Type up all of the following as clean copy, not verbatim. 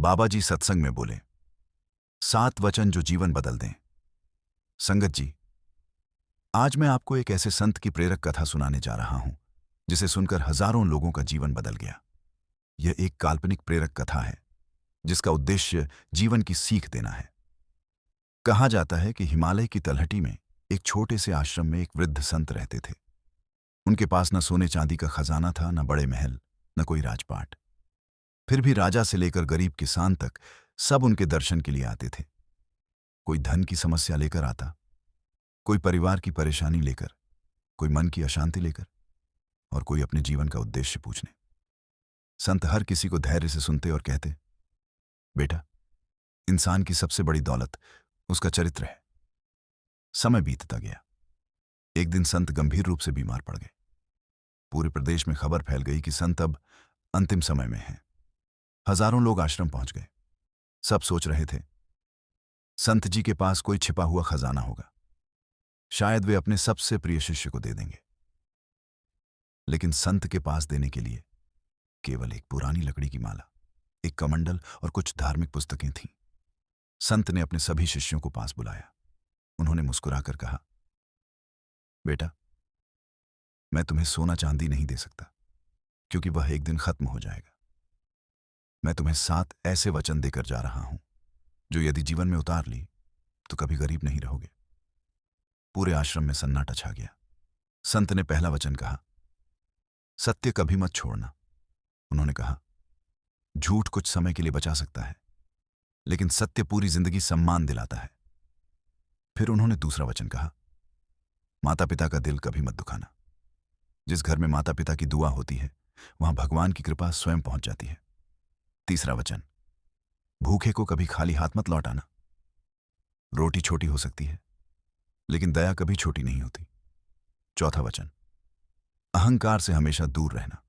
बाबा जी सत्संग में बोले, 7 वचन जो जीवन बदल दें। संगत जी, आज मैं आपको एक ऐसे संत की प्रेरक कथा सुनाने जा रहा हूं जिसे सुनकर हजारों लोगों का जीवन बदल गया। यह एक काल्पनिक प्रेरक कथा है जिसका उद्देश्य जीवन की सीख देना है। कहा जाता है कि हिमालय की तलहटी में एक छोटे से आश्रम में एक वृद्ध संत रहते थे। उनके पास न सोने चांदी का खजाना था, न बड़े महल, न कोई राजपाट। फिर भी राजा से लेकर गरीब किसान तक सब उनके दर्शन के लिए आते थे। कोई धन की समस्या लेकर आता, कोई परिवार की परेशानी लेकर, कोई मन की अशांति लेकर, और कोई अपने जीवन का उद्देश्य पूछने। संत हर किसी को धैर्य से सुनते और कहते, बेटा, इंसान की सबसे बड़ी दौलत उसका चरित्र है। समय बीतता गया। एक दिन संत गंभीर रूप से बीमार पड़ गए। पूरे प्रदेश में खबर फैल गई कि संत अब अंतिम समय में हैं। हजारों लोग आश्रम पहुंच गए। सब सोच रहे थे, संत जी के पास कोई छिपा हुआ खजाना होगा, शायद वे अपने सबसे प्रिय शिष्य को दे देंगे। लेकिन संत के पास देने के लिए केवल एक पुरानी लकड़ी की माला, एक कमंडल और कुछ धार्मिक पुस्तकें थीं। संत ने अपने सभी शिष्यों को पास बुलाया। उन्होंने मुस्कुराकर कहा, बेटा, मैं तुम्हें सोना चांदी नहीं दे सकता, क्योंकि वह एक दिन खत्म हो जाएगा। मैं तुम्हें 7 ऐसे वचन देकर जा रहा हूं जो यदि जीवन में उतार ली तो कभी गरीब नहीं रहोगे। पूरे आश्रम में सन्नाटा छा गया। संत ने पहला वचन कहा, सत्य कभी मत छोड़ना। उन्होंने कहा, झूठ कुछ समय के लिए बचा सकता है, लेकिन सत्य पूरी जिंदगी सम्मान दिलाता है। फिर उन्होंने दूसरा वचन कहा, माता पिता का दिल कभी मत दुखाना। जिस घर में माता पिता की दुआ होती है वहां भगवान की कृपा स्वयं पहुंच जाती है। तीसरा वचन, भूखे को कभी खाली हाथ मत लौटाना। रोटी छोटी हो सकती है, लेकिन दया कभी छोटी नहीं होती। चौथा वचन, अहंकार से हमेशा दूर रहना।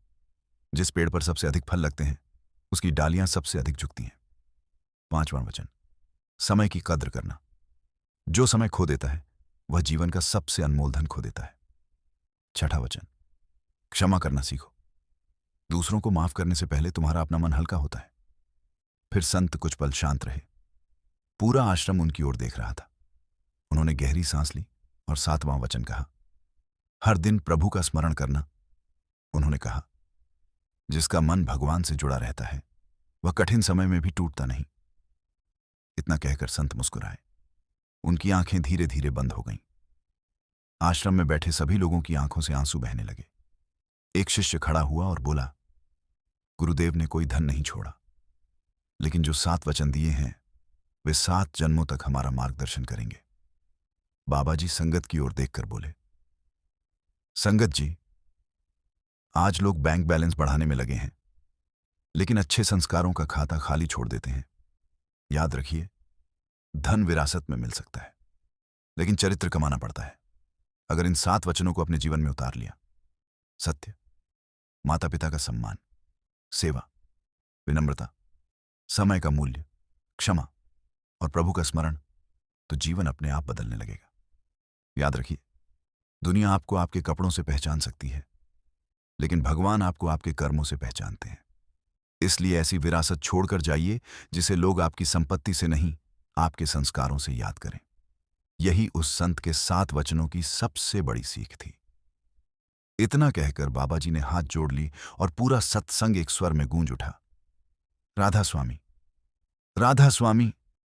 जिस पेड़ पर सबसे अधिक फल लगते हैं उसकी डालियां सबसे अधिक झुकती हैं। पांचवां वचन, समय की कद्र करना। जो समय खो देता है वह जीवन का सबसे अनमोल धन खो देता है। छठा वचन, क्षमा करना सीखो। दूसरों को माफ करने से पहले तुम्हारा अपना मन हल्का होता है। फिर संत कुछ पल शांत रहे। पूरा आश्रम उनकी ओर देख रहा था। उन्होंने गहरी सांस ली और 7वां वचन कहा, हर दिन प्रभु का स्मरण करना। उन्होंने कहा, जिसका मन भगवान से जुड़ा रहता है वह कठिन समय में भी टूटता नहीं। इतना कहकर संत मुस्कुराए। उनकी आंखें धीरे धीरे बंद हो गईं। आश्रम में बैठे सभी लोगों की आंखों से आंसू बहने लगे। एक शिष्य खड़ा हुआ और बोला, गुरुदेव ने कोई धन नहीं छोड़ा, लेकिन जो 7 वचन दिए हैं वे 7 जन्मों तक हमारा मार्गदर्शन करेंगे। बाबा जी संगत की ओर देखकर बोले, संगत जी, आज लोग बैंक बैलेंस बढ़ाने में लगे हैं, लेकिन अच्छे संस्कारों का खाता खाली छोड़ देते हैं। याद रखिए, धन विरासत में मिल सकता है, लेकिन चरित्र कमाना पड़ता है। अगर इन 7 वचनों को अपने जीवन में उतार लिया, सत्य, माता पिता का सम्मान, सेवा, विनम्रता, समय का मूल्य, क्षमा और प्रभु का स्मरण, तो जीवन अपने आप बदलने लगेगा। याद रखिए, दुनिया आपको आपके कपड़ों से पहचान सकती है, लेकिन भगवान आपको आपके कर्मों से पहचानते हैं। इसलिए ऐसी विरासत छोड़कर जाइए जिसे लोग आपकी संपत्ति से नहीं, आपके संस्कारों से याद करें। यही उस संत के 7 वचनों की सबसे बड़ी सीख थी। इतना कहकर बाबा जी ने हाथ जोड़ ली और पूरा सत्संग एक स्वर में गूंज उठा, राधा स्वामी, राधा स्वामी।